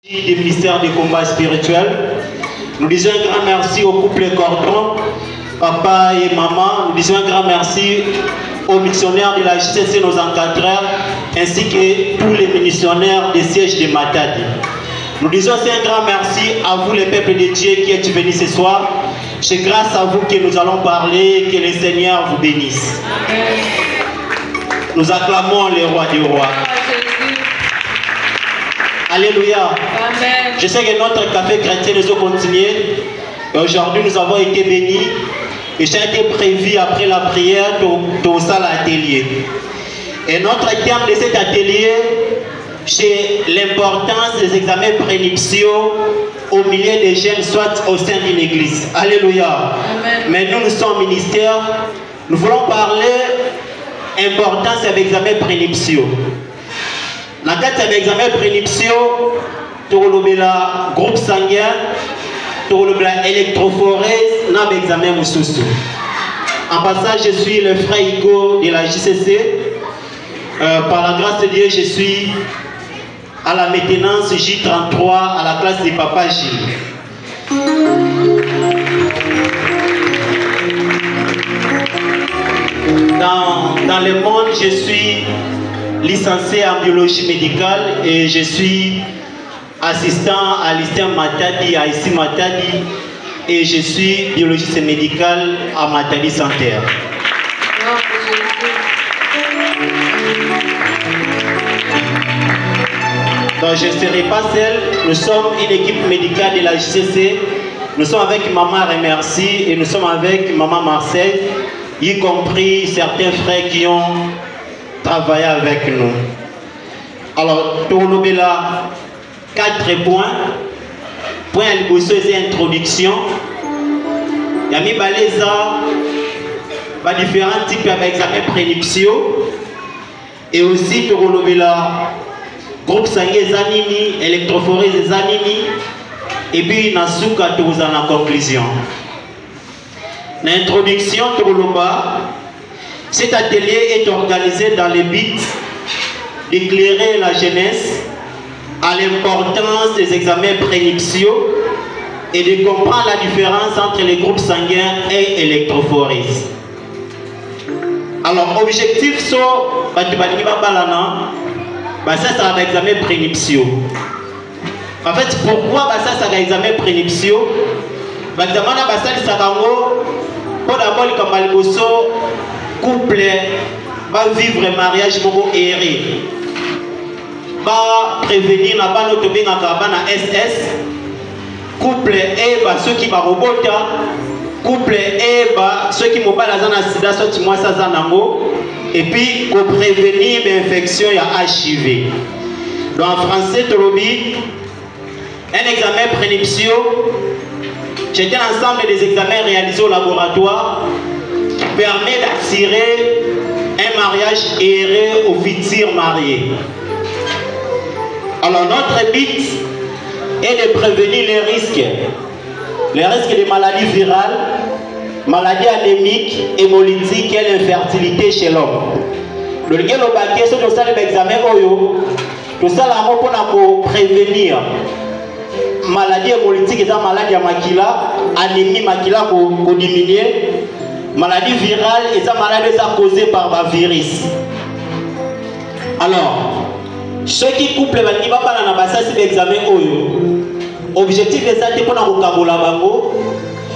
Des ministères des combats spirituels. Nous disons un grand merci au couple Cordon, papa et maman. Nous disons un grand merci aux missionnaires de la JCC, nos encadreurs, ainsi que tous les missionnaires des sièges de Matadi. Nous disons aussi un grand merci à vous, les peuples de Dieu qui êtes venus ce soir. C'est grâce à vous que nous allons parler, que le Seigneur vous bénisse. Amen. Nous acclamons le roi des rois. Alléluia. Amen. Je sais que notre café chrétien nous a continué. Aujourd'hui, nous avons été bénis. Et ça a été prévu après la prière dans l'atelier. Et notre thème de cet atelier, c'est l'importance des examens prénuptiaux au milieu des jeunes, soit au sein d'une église. Alléluia. Amen. Mais nous sommes ministères. Nous voulons parler importance des examens prénuptiaux. Dans le cadre de l'examen prénuptiaux, tu as le groupe sanguin, tu as l'électrophorèse, tu as l'examen Moussoussou. En passant, je suis le frère Igo de la JCC. Par la grâce de Dieu, je suis à la maintenance J33 à la classe de Papa Gilles. Dans le monde, je suis licencié en biologie médicale et je suis assistant à l'ISTEM Matadi, à ICI Matadi, et je suis biologiste médical à Matadi Santerre. Donc je ne serai pas seul, nous sommes une équipe médicale de la JCC, nous sommes avec Maman Remercie et nous sommes avec Maman Marseille, y compris certains frères qui ont travailler avec nous. Alors, tourner là 4 points. Point à introduction. Il y a mis différents types d'examens prénuptiaux. Et aussi, tourner là groupe sanguin Zanini, électrophorèse Zanini. Et puis, Nasuka, tout en la conclusion. L'introduction, tourner cet atelier est organisé dans le but d'éclairer la jeunesse à l'importance des examens prénuptiaux et de comprendre la différence entre les groupes sanguins et électrophorèse. Alors, objectif sur ça c'est l'examen prénuptiaux. En fait, pourquoi ça c'est l'examen prénuptiaux? Pour d'abord, couple va vivre un mariage erré. Va prévenir na bano to benga na SS. Couple ceux qui va robota. Couple ceux qui mobala zana sida so moi ça zanango. Et puis pour prévenir l'infection ya HIV. Donc en français tolobi un examen prénuptiaux. C'est un ensemble des examens réalisés au laboratoire qui permet d'assurer un mariage erré aux futurs mariés. Alors notre but est de prévenir les risques de maladies virales, maladies anémiques, hémolytiques et l'infertilité chez l'homme. Le lien au baquet, c'est tout ça l'examen tout ça là pour prévenir maladie hémolytique et maladie à makila, anémie makila pour diminuer. Maladie virale et ça maladie causée par le virus. Alors, ceux qui couplent les gens c'est l'examen objectif est ça pour la bango.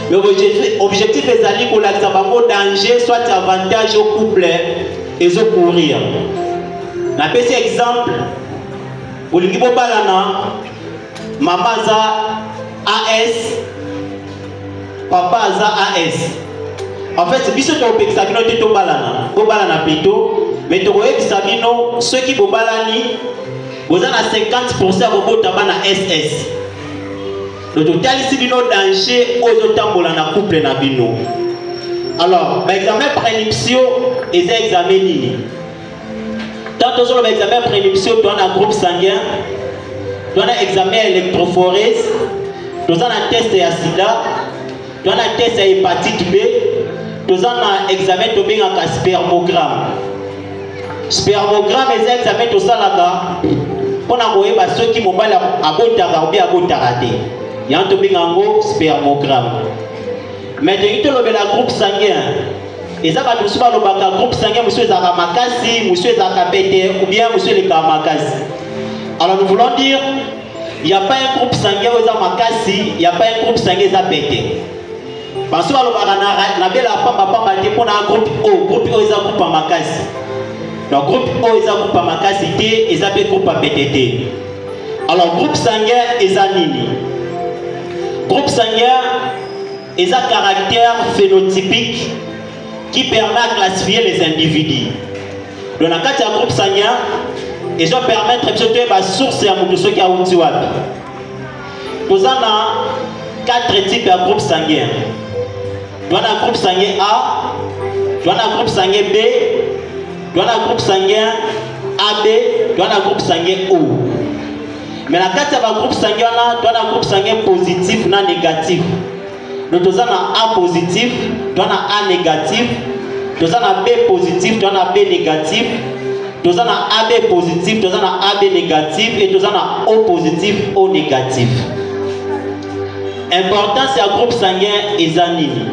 L'objectif est ça pour la danger soit avantage au couple et au courir. Un petit exemple pour les gens maman za AS, papa za AS. En fait, biso to pexamino to balana plutôt, mais to examino ceux qui bobalani, vous en a 50% robota bana SS. Le total ici bino danger aux otambola na couple na bino. Alors, l'examen prénuptiaux et examen nini. Tant aux autres examen prénuptiaux, tu as un groupe sanguin. Tu as un examen électrophorèse, tu as un test de sida, tu as un test de hépatite B, tu as un examen de spermogramme. Spermogramme est un examen de ça là-bas. pour na ceux qui mobile abotaka ou bien abotaka te yanto bingango spermogramme. Mais de tout le groupe sanguin et ça va nous souvent le groupe sanguin monsieur ezaka makasi monsieur ezaka pété ou bien monsieur le kamakasi. Alors nous voulons dire il n'y a pas un groupe sanguin où ezaka makasi, il n'y a pas un groupe sanguin ezaka pété. Parce que na bela pamba te pour un groupe O ezaka groupe makasi. Donc groupe O ezaka groupe makasi te ezaka groupe pété. Alors groupe sanguin ezaka nini? Groupe sanguin est un caractère phénotypique qui permet de classifier les individus. Dans le cas d'un groupe sanguin, ils vont permettre de la source de ceux qui ont été wapi. Nous avons 4 types de groupes sanguins. Nous avons un groupe sanguin A, nous avons un groupe sanguin B, nous avons un groupe sanguin AB, nous avons un groupe sanguin O. Mais dans le cas d'un groupe sanguin, nous avons un groupe sanguin positif ou négatif. Nous avons un A positif, nous avons un A négatif, nous avons un B positif, nous avons un B négatif, nous avons un AB positif, nous avons un AB négatif et nous avons un O positif, O négatif. Importance du groupe sanguin est nini.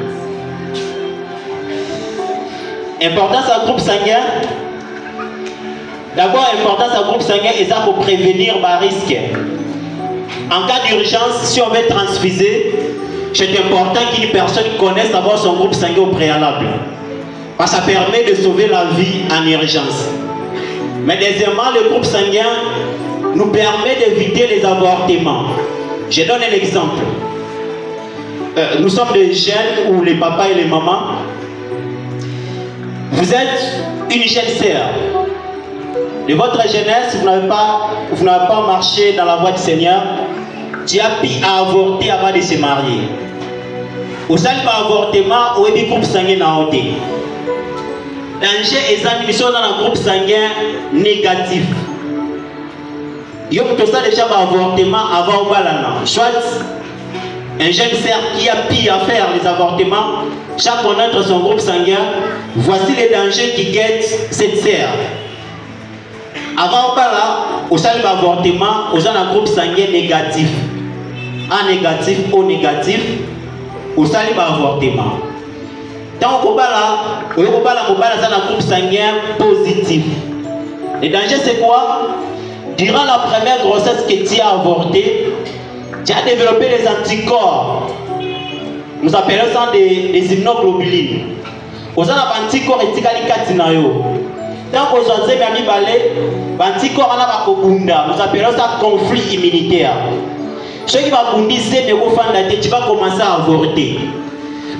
Importance du groupe sanguin. D'abord, l'importance du groupe sanguin est pour prévenir les risques. En cas d'urgence, si on veut transfuser, c'est important qu'une personne connaisse d'abord son groupe sanguin au préalable. Parce que ça permet de sauver la vie en urgence. Mais deuxièmement, le groupe sanguin nous permet d'éviter les avortements. Je donne un exemple. Nous sommes des jeunes ou les papas et les mamans. Vous êtes une jeune sœur. De votre jeunesse, vous n'avez pas marché dans la voie du Seigneur. Tu as pu avorter avant de se marier. Au sein de l'avortement, au groupe sanguin n'a pas été. Danger est une mission dans un groupe sanguin négatif. Il y a déjà un avortement avant balana. Soit un jeune sœur qui a pu faire les avortements, chaque connaître son groupe sanguin, voici les dangers qui guettent cette sœur. Avant balana, au sein de l'avortement, au sein d'un groupe sanguin négatif. A négatif, O négatif, au sein de l'avortement. Tant qu'on a un groupe sanguin positif. Le danger c'est quoi? Durant la première grossesse que tu as avorté, tu as développé des anticorps. Nous appelons ça des immunoglobulines. Aux anticorps et tikalikatina. Tant qu'on a des anticorps, nous appelons ça conflit immunitaire. Ceux qui vont vous dire tu vas commencer à avorter.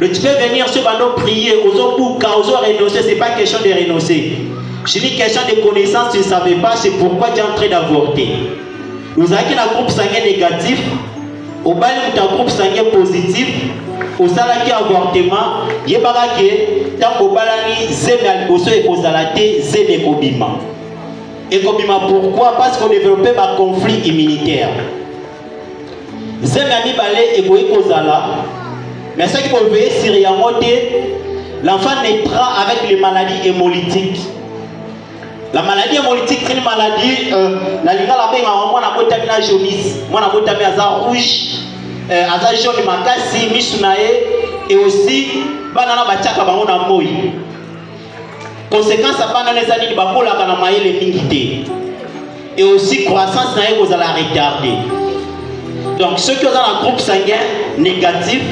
Donc tu peux venir sur le prier, aux renoncer, ce n'est pas question de renoncer. C'est une question de connaissance, tu ne savais pas, c'est pourquoi tu es en train d'avorter. Nous avons un groupe sanguin négatif, au bas de un groupe sanguin positif, au salaki avortement, il y a pas que tant que balani zeme alboso et kozalate zeme kobima. Et kobima pourquoi? Parce qu'on développait un conflit immunitaire. Zeme amibale et kozala. Mais ce qui peut veiller sur l'enfant naîtra avec les maladies hémolytiques. La maladie hémolytique, c'est une maladie, la linga la benga, moi na botamina jaunisse, moi na botamina aza rouge, aza jaune makasi, misunae, et aussi, banana bachaka bango na moi. Conséquence à banana les années, bakola kana maye les mingité. Et aussi, croissance nae vous allez retarder. Donc, ceux qui ont un groupe sanguin négatif,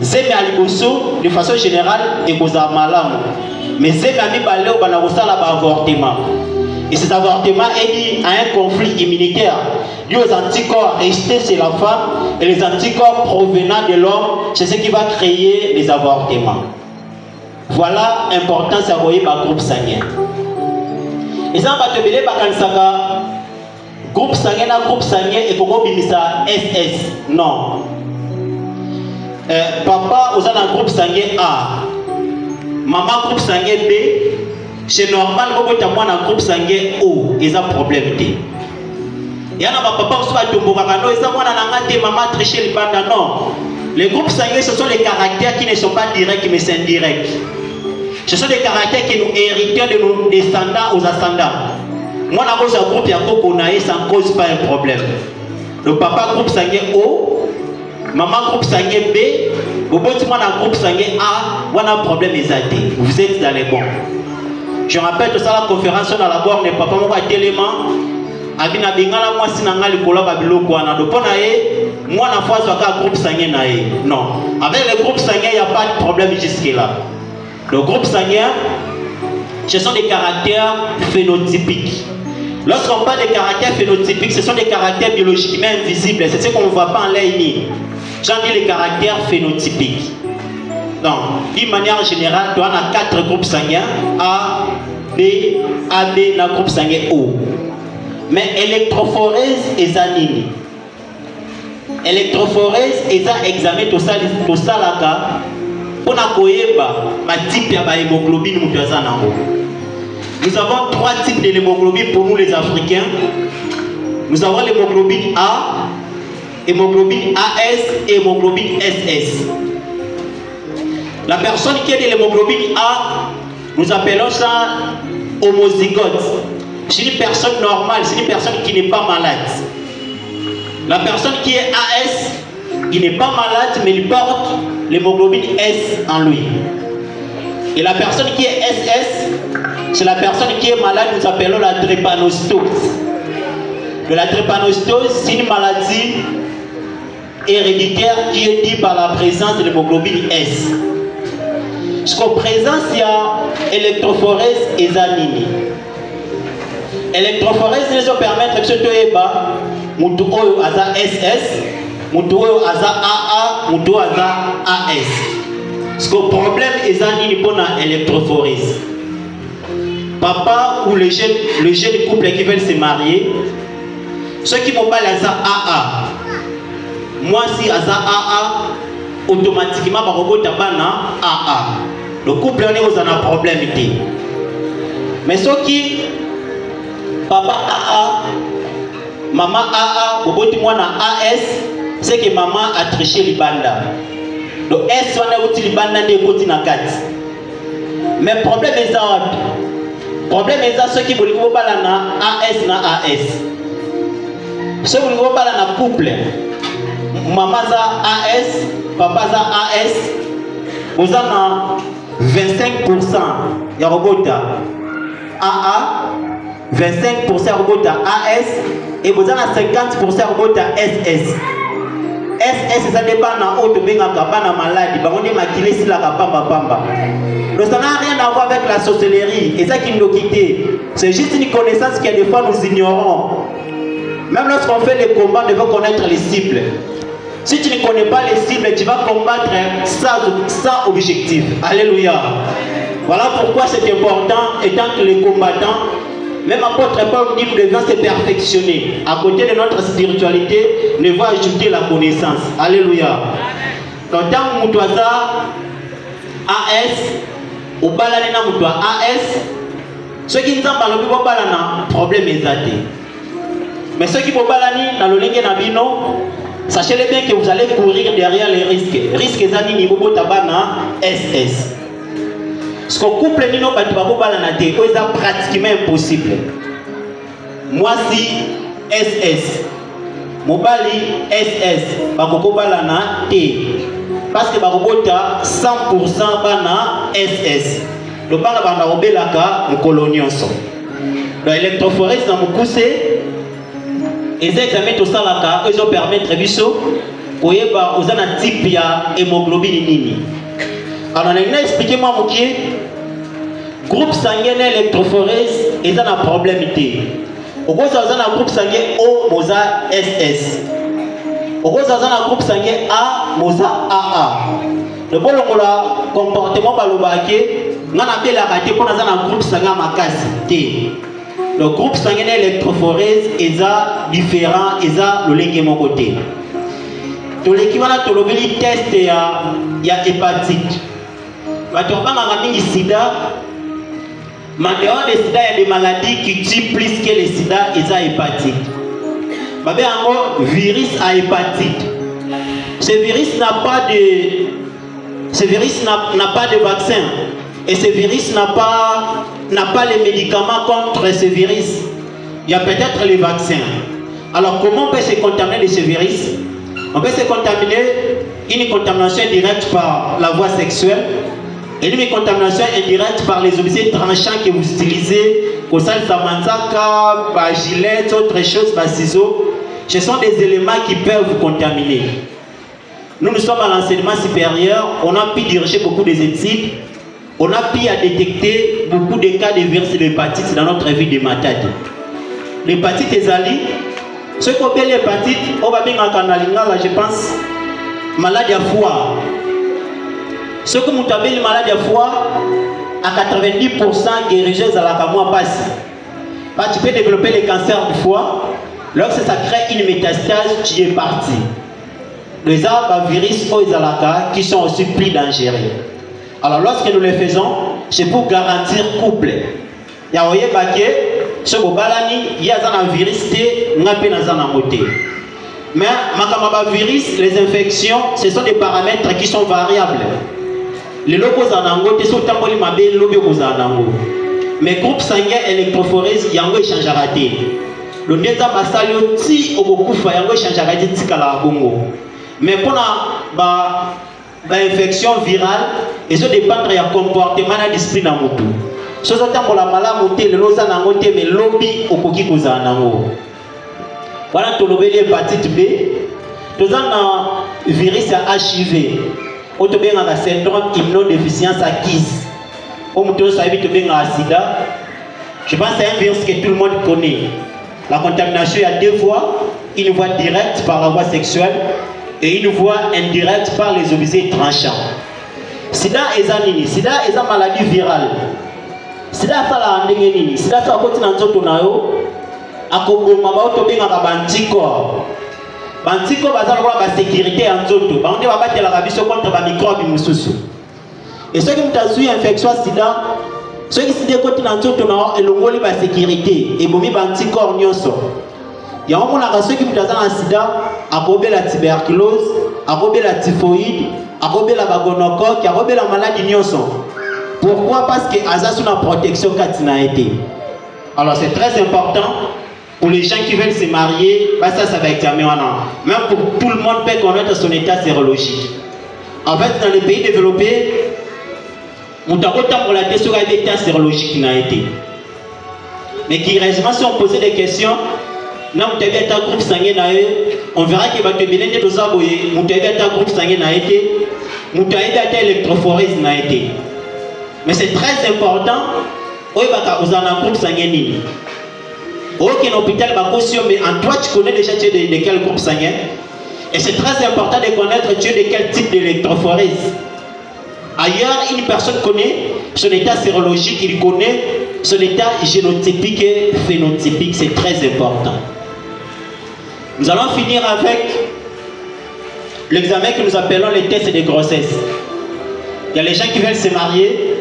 zeme aliboso de façon générale et goza malam. Mais zeme amibale ou banagosa la avortement. Et cet avortement est lié à un conflit immunitaire lié aux anticorps restés chez la femme et les anticorps provenant de l'homme, c'est ce qui va créer les avortements. Voilà l'importance à voir par groupe sanguin. Et ça va te belé bakansaka groupe sanguin et comment bimisa SS. Non. Papa aux un groupe sanguin A, maman groupe sanguin B, c'est normal que tu aies un groupe sanguin O, ils ont un problème. Il y a un papa qui a un maman tricher le banda. Non. Les groupes sanguins, ce sont les caractères qui ne sont pas directs mais c'est indirect. Ce sont des caractères qui nous héritent de nos descendants aux ascendants. Moi, dans le groupe, il y a un ça ne cause pas un problème. Le papa groupe sanguin O, maman groupe sanguin B, vous êtes dans le groupe sanguin A, on a un problème exact. Vous êtes dans les bons. Je rappelle que ça, la conférence dans la borne, n'est pas moi tellement. Abina bingala moi sinanga likolo ba biloko wana do pona ye moi na fois soit groupe sanguin na ye non avec le groupe sanguin il y a pas de problème jusque là. Le groupe sanguin ce sont des caractères phénotypiques. Lorsqu'on parle de caractères phénotypiques, ce sont des caractères biologiquement invisibles, c'est ce qu'on ne voit pas en l'œil ni. J'en dis les caractères phénotypiques. Donc, d'une manière générale, on a 4 groupes sanguins A, B, AB, dans le groupe sanguin O. Mais électrophorèse et zanini. Électrophorèse et ça examine tout ça là pour na koyeba ma type ya hémoglobine mutaza nango. Nous avons 3 types d'hémoglobine pour nous les Africains. Nous avons l'hémoglobine A, hémoglobine AS et hémoglobine SS. La personne qui est de l'hémoglobine A, nous appelons ça homozygote. C'est une personne normale, c'est une personne qui n'est pas malade. La personne qui est AS, il n'est pas malade, mais il porte l'hémoglobine S en lui. Et la personne qui est SS, c'est la personne qui est malade, nous appelons la drépanocytose. La drépanocytose, c'est une maladie héréditaire qui est due par la présence de l'hémoglobine S. Jusqu'au présent, il y a électrophorèse et zanini. Électrophorèse, ils ont permis que ce soit mutu oyo aza SS, mutu oyo aza AA, mutu aza AS. Parce que le problème est zanini pour l'électrophorèse. Papa ou le jeune couple qui veulent se marier, ceux qui m'ont pas les AA, moi si aza AA, automatiquement par robot tabana AA. Le couple on est aux un problème. Mais ceux qui papa AA, maman AA, robot moi na AS, c'est que maman a triché les bandes. Donc S on a utilisé les bandes de côté na 4. Mais le problème est ça. Le problème est ça ceux qui veulent pas na AS na AS. Ceux qui veulent pas na couple. Maman za AS, papa za AS, vous avez 25% de robota AA, 25% robota AS et vous avez 50% robota SS. SS ça dépend de l'autre bien na maladie, bah on est maquillé si la pamba pamba. Donc ça n'a rien à voir avec la sorcellerie et ça qui nous quitte. C'est juste une connaissance que des fois nous ignorons. Même lorsqu'on fait les combats, nous devons connaître les cibles. Si tu ne connais pas les cibles, tu vas combattre sans objectif. Alléluia. Voilà pourquoi c'est important, étant que les combattants, même apôtre Paul dit nous devons se perfectionner. À côté de notre spiritualité, nous devons ajouter la connaissance. Alléluia. Donc, tant que nous avons AS, ou balalena nous AS, ceux qui ne sont pas le problème est zaté. Mais ceux qui ne sont pas dans le lingue nabino, sachez bien que vous allez courir derrière les risques. Risques zani ni bobo tabana SS. Ce qu'on couple ni no batu babo balana te, c'est pratiquement impossible. Moi si SS, mobali SS, bako balana te. Parce que bako ta 100% bana SS. Le bana bana obelaka mkolonionso. Donc électrophorèse dans mon coussé. Les examens tout ça là, ils ont permis de biso, oyeba aux un type ya hémoglobine nini. Alors on a expliqué moi mokié, groupe sanguin électrophorèse est un problème té. Au gros ça un groupe sanguin O moza SS. Au gros ça un groupe sanguin A moza AA. Le bon le comportement balobake, ngana bela raté pour un groupe sanguin makasi té. Le groupe sanguin électrophorèse est différent, est le lingue mon côté. Tout l'équivalent de l'obéli test il y a hépatite. Quand on parle de sida, mais dehors de sida il y a des maladies qui tuent plus que le sida et ça hépatite. Babé en virus à hépatite. Ce virus n'a pas de vaccin. Et ce virus n'a pas les médicaments contre ce virus. il y a peut-être les vaccins. Alors comment on peut se contaminer de ce virus? On peut se contaminer une contamination directe par la voie sexuelle et une contamination indirecte par les objets tranchants que vous utilisez, comme ça, le samanzaka, la gilet, autre chose, les ciseaux. Ce sont des éléments qui peuvent vous contaminer. Nous sommes à l'enseignement supérieur, on a pu diriger beaucoup des études, on a pu détecter beaucoup de cas de virus de l'hépatite dans notre vie de matade. L'hépatite est ali. Ce qu'on appelle l'hépatite, on va bien en là, je pense, maladie à foie. Ce que vous appelez maladie à foie, à 90% guérisseuse à la camoie passe. Tu peux développer le cancer du foie, lorsque ça crée une métastase, tu es parti. Les arbres virus qui sont aussi plus dangereux. Alors lorsque nous les faisons, c'est pour garantir couple. Il y a un ce il y a un virus, mais virus, les infections, ce sont des paramètres qui sont variables. Les locaux en ango, c'est autant pour les mabés, les en ango. Mais groupe sanguin électrophorèse, il y a un échange à rater. Le neza basalio ti oboku fa yango échange à rater tikala bongo. Mais pour la infection virale, et ça dépend du comportement et de l'esprit dans le monde. Si vous avez la maladie, le loza nangote, mais lobby au koki koza nango. Voilà tout l'hépatite B. Tout un virus HIV. On te bien un syndrome immunodéficience acquise. On te bien un sida. Je pense que c'est un virus que tout le monde connaît. La contamination, il y a deux voies. Une voie directe par la voie sexuelle et une voie indirecte par les objets tranchants. Sida est une sida est une maladie virale. Sida est la ndengeni. Sida est la nzoto na yo. Akogoma ba to benga ka bantikor. Bantikor bazala kwa ba sécurité en nzoto. Ba onde ba batela ka biso contre ba microbe mususu. Et ceux qui mutazui infection sida, ceux qui sida côté na nzoto na elongoli ba sécurité et bomi bantikor nyonso. Il y a un monde ceux qui mutazana sida, akobe la tuberculose, akobe la typhoïde, akobe la gonocoque, akobe la maladie nyonso. Pourquoi? Parce que Azas une protection katina été. Alors c'est très important pour les gens qui veulent se marier, bah ça va examiner maintenant. Même pour tout le monde peut connaître son état sérologique. En fait, dans les pays développés, on a autant pour la question de l'état sérologique qui n'a été. Mais qui réellement si on posait des questions, non, on avait un groupe sanguin, on verra qu'il va te bien de nos aboyés, on avait un groupe sanguin n'a été, on avait un électrophorèse n'a été. Mais c'est très important, on va vous en un groupe sanguin. Ok, l'hôpital va caution, mais en toi tu connais déjà de quel groupe sanguin. Et c'est très important de connaître tu es de quel type d'électrophorèse. Ailleurs, une personne connaît son état sérologique, il connaît son état génotypique et phénotypique, c'est très important. Nous allons finir avec l'examen que nous appelons les tests de grossesse. Il y a les gens qui veulent se marier,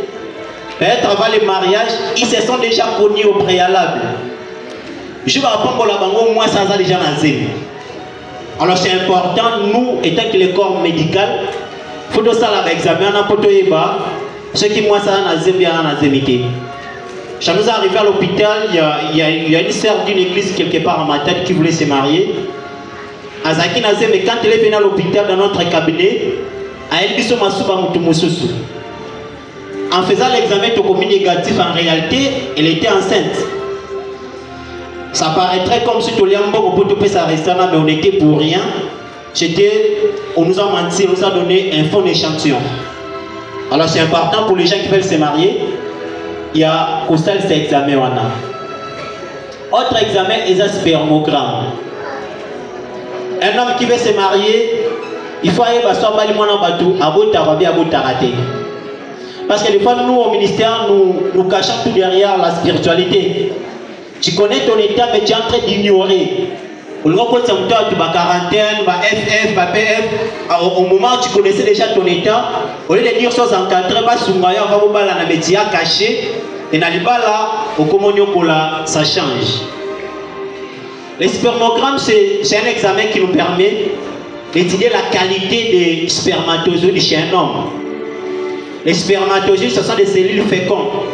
peut-être avant le mariage, ils se sont déjà connus au préalable. Je vais apprendre la bango, moi ça a déjà lancé. Alors c'est important, nous, étant que le corps médical, il faut que ça l'examen, ce qui moi ça a bien nazémité. Quand nous arrivons à l'hôpital, il y a une sœur d'une église quelque part en ma tête qui voulait se marier. Azaki nazé, mais quand elle est venue à l'hôpital dans notre cabinet, elle dit en faisant l'examen de négatif, en réalité, elle était enceinte. Ça paraîtrait comme si tout le monde peut sa restaurant, mais on était pour rien. On nous a menti, on nous a donné un faux échantillon. Alors c'est important pour les gens qui veulent se marier. Il y a aussi cet examen. Autre examen est un spermogramme. Un homme qui veut se marier, il faut aller à parce que des fois, nous, au ministère, nous cachons tout derrière la spiritualité. Tu connais ton état, mais tu es en train d'ignorer. Au moment où tu as quarantaine, FF, PF, au moment où tu connaissais déjà ton état, au lieu de dire ça, caché, et ça change. Le spermogramme, c'est un examen qui nous permet d'étudier la qualité des spermatozoïdes chez un homme. Les spermatozoïdes, ce sont des cellules fécondes.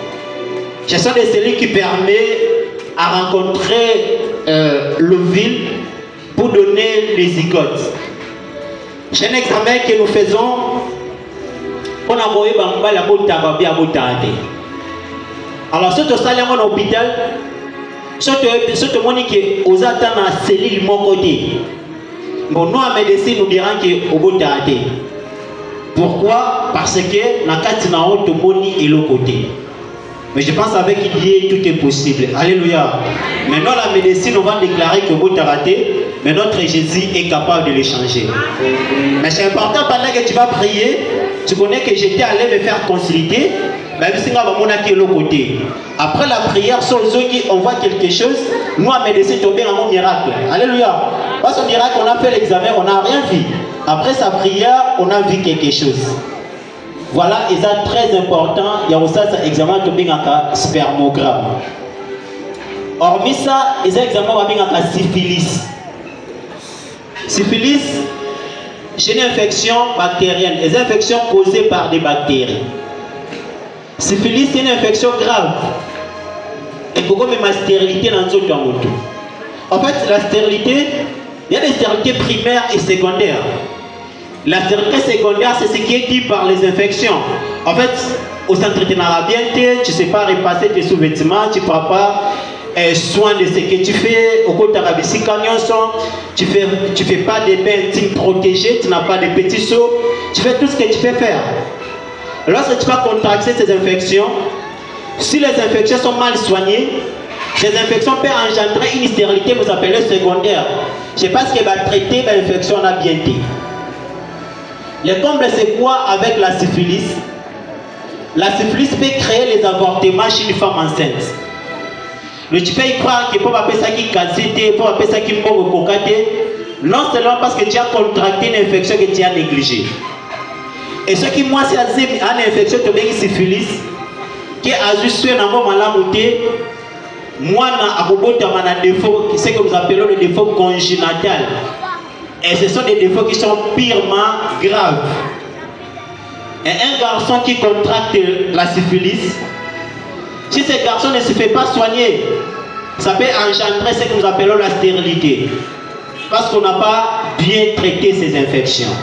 Ce sont des cellules qui permettent à rencontrer l'ovule pour donner les zygotes. C'est un examen que nous faisons. On a envoyé la bota bien botade. Alors, si tu es allé à l'hôpital, si tu moniques aux attentes à cellule mon côté, bon, nous, en médecine, nous dirons que au botade. Pourquoi? Parce que la carte n'a pas de moni et l'autre côté. Mais je pense avec Dieu, tout est possible. Alléluia. Maintenant, la médecine, on va déclarer que vous t'as raté, mais notre Jésus est capable de les changer. Mais c'est important, pendant que tu vas prier, tu connais que j'étais allé me faire consulter, mais après la prière, on voit quelque chose, nous, en médecine, on a un miracle. Alléluia. Parce qu'au miracle, on a fait l'examen, on n'a rien vu. Après sa prière, on a vu quelque chose. Voilà, et ça très important, il y a aussi un examen de spermogramme. Hormis ça, il y a un examen de syphilis. Syphilis, c'est une infection bactérienne, une infection causée par des bactéries. Syphilis, c'est une infection grave. Et pourquoi même la stérilité dans le monde? En fait, la stérilité, il y a des stérilités primaires et secondaires. La stérilité secondaire, c'est ce qui est dit par les infections. En fait, au centre de bien, tu ne sais pas repasser tes sous-vêtements, tu ne prends pas soin de ce que tu fais. Au côté de tu fais pas des bains intimes protégés, tu n'as pas de petits seaux, tu fais tout ce que tu peux faire. Lorsque tu vas contracter ces infections, si les infections sont mal soignées, ces infections peuvent engendrer une stérilité que vous appelez secondaire. Je ne sais pas ce qui va traiter l'infection a bien été. Le comble, c'est quoi avec la syphilis? La syphilis peut créer les avortements chez une femme enceinte. Mais tu peux y croire que pour appeler ça qui cassité, pour appeler ça qui mort cocaté, non seulement parce que tu as contracté une infection que tu as négligée. Et ce qui, moi, c'est une infection de syphilis, qui a juste un amour malamouté, moi, j'ai un défaut, c'est ce que nous appelons le défaut congénital. Et ce sont des défauts qui sont purement graves. Et un garçon qui contracte la syphilis, si ce garçon ne se fait pas soigner, ça peut engendrer ce que nous appelons la stérilité. Parce qu'on n'a pas bien traité ces infections.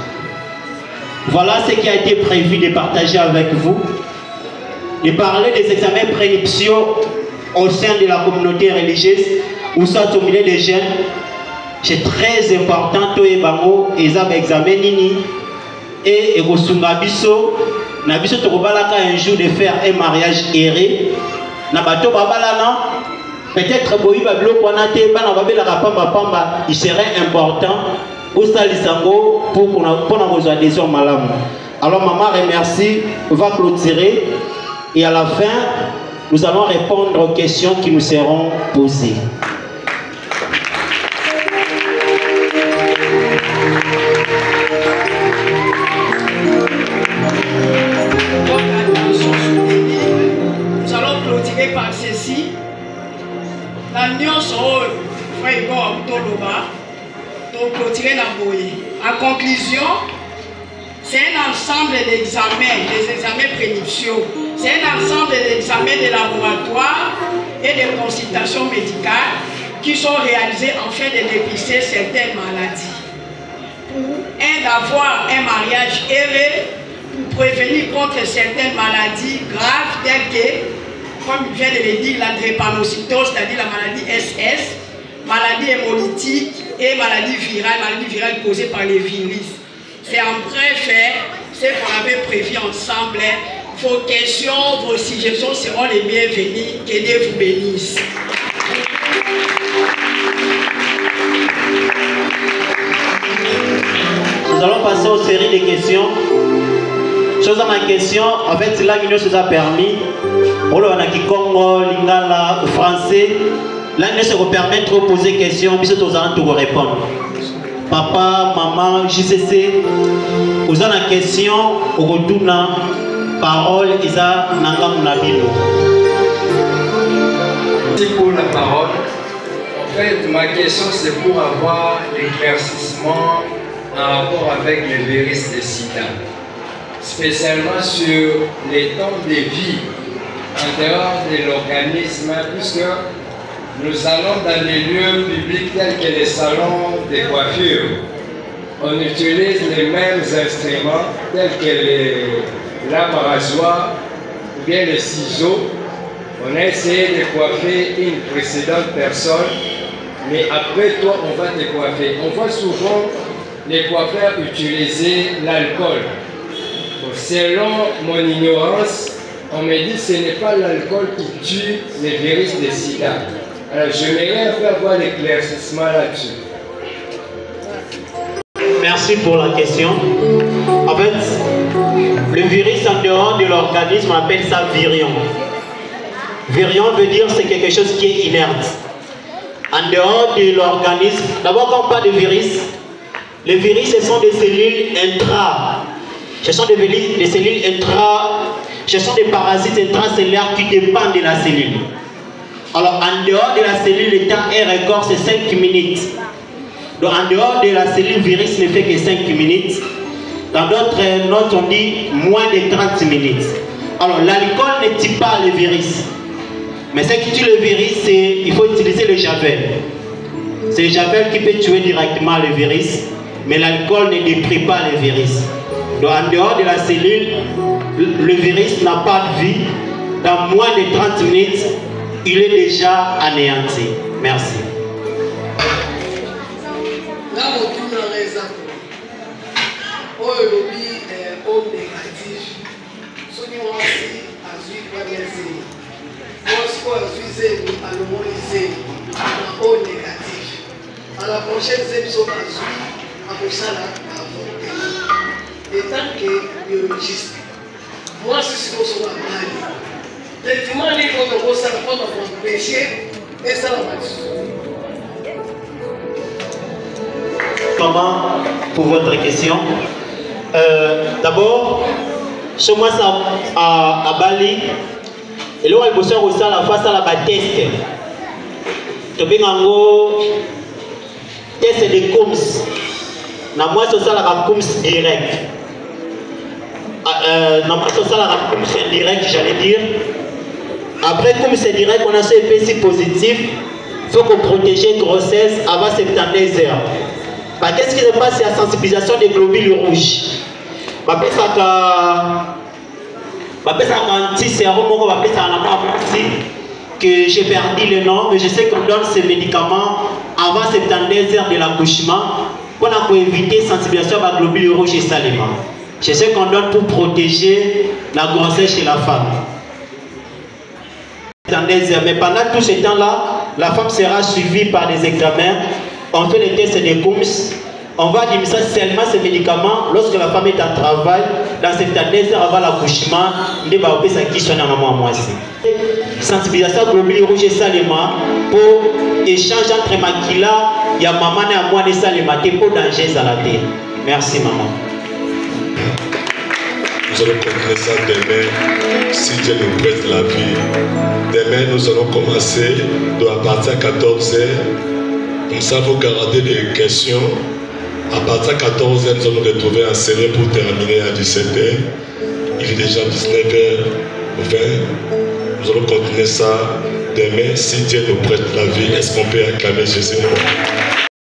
Voilà ce qui a été prévu de partager avec vous. De parler des examens prénuptiaux au sein de la communauté religieuse ou soit au milieu des jeunes. C'est très important to ebango ezaba examen nini et ekosunga biso na biso tokobalaka un jour de faire un mariage erré na bato babalana peut-être boyi babiloko wana te bana babelaka pamba il serait important osalisango pour kozwa des malamu. Alors maman remercie, va clôturer et à la fin nous allons répondre aux questions qui nous seront posées. Par ceci, la nyonso frère Toloba, donc clôturer la boye. En conclusion, c'est un ensemble d'examens, des examens prénuptiaux. C'est un ensemble d'examens de laboratoire et de consultations médicales qui sont réalisés afin de dépister certaines maladies. Pour d'avoir un mariage erré, pour prévenir contre certaines maladies graves telles que, comme vient de le dire, la drépanocytose, c'est-à-dire la maladie SS, maladie hémolytique et maladie virale causée par les virus. C'est en bref ce qu'on avait prévu ensemble. Vos questions, vos suggestions seront les bienvenues. Que Dieu vous bénisse. Nous allons passer aux séries de questions. Chose à ma question, en fait, c'est là que nous a permis. On a qui Congo, Lingala, français. Là, nous se permettre de poser des questions, puis nous allons tout répondre. Papa, maman, JCC, vous avez une question, au retour de la parole, Isa Nangam Nabilo. Merci pour la parole. En fait, ma question, c'est pour avoir l'éclaircissement en rapport avec le virus de sida, spécialement sur les temps de vie en dehors de l'organisme, puisque nous allons dans les lieux publics tels que les salons de coiffure. On utilise les mêmes instruments tels que la rasoir ou bien les ciseaux. On a essayé de coiffer une précédente personne, mais après toi, on va te coiffer. On voit souvent les coiffeurs utiliser l'alcool. Selon mon ignorance, on me dit que ce n'est pas l'alcool qui tue les virus de sida. Alors, j'aimerais un peu avoir l'éclaircissement là-dessus. Merci pour la question. En fait, le virus en dehors de l'organisme, on appelle ça virion. Virion veut dire c'est quelque chose qui est inerte. En dehors de l'organisme, d'abord quand on parle de virus, les virus ce sont des cellules intra. Ce sont des cellules intra, ce sont des parasites intracellulaires qui dépendent de la cellule. Alors en dehors de la cellule, le temps est record, c'est 5 minutes. Donc en dehors de la cellule, le virus ne fait que 5 minutes. Dans d'autres notes, on dit moins de 30 minutes. Alors l'alcool ne tue pas le virus. Mais ce qui tue le virus, c'est il faut utiliser le javel. C'est le javel qui peut tuer directement le virus, mais l'alcool ne détruit pas le virus. Donc en dehors de la cellule, le virus n'a pas de vie. Dans moins de 30 minutes, il est déjà anéanti. Merci. Là, on tourne un exemple. Au lobby, au négatif, ceux qui ont aussi à suivre première série. Lorsqu'on a suivi à l'homologiser au négatif, à la prochaine émission, on a suivi à ça là, à voter. Et tant que biologiste, moi, je suis sur la maladie. Effectivement, il faut que ça va pécher et ça va pas. Comment pour votre question? D'abord, chez moi, à Bali, et là, il faut aussi la face à la test. Tu peux test de COMS. Moi, c'est ça la COMS direct. Moi, c'est ça la COMS direct, j'allais dire. Après, comme c'est direct, on a ce EPC positif, il faut qu'on protège une grossesse avant 72 heures. Qu'est-ce qui se passe? C'est la sensibilisation des globules rouges. Que j'ai perdu le nom, mais je sais qu'on donne ces médicaments avant 72 heures de l'accouchement pour éviter la sensibilisation des globules rouges et salement. Je sais qu'on donne pour protéger la grossesse chez la femme. Mais pendant tout ce temps-là, la femme sera suivie par des examens. On fait les tests de COMS. On va administrer seulement ces médicaments lorsque la femme est en travail, dans 72 heures avant l'accouchement, on va opérer sa question à maman à moi aussi. Sensibilisation globule rouge et salement pour échange entre Makila et maman et à moi de salement pour danger à la terre. Merci maman. Nous allons continuer ça demain, si Dieu nous prête la vie. Demain, nous allons commencer à partir de 14h. Comme ça, vous gardez des questions. À partir de 14h, nous allons nous retrouver en série pour terminer à 17h. Il est déjà 19h20. Nous allons continuer ça demain, si Dieu nous prête la vie. Est-ce qu'on peut acclamer Jésus?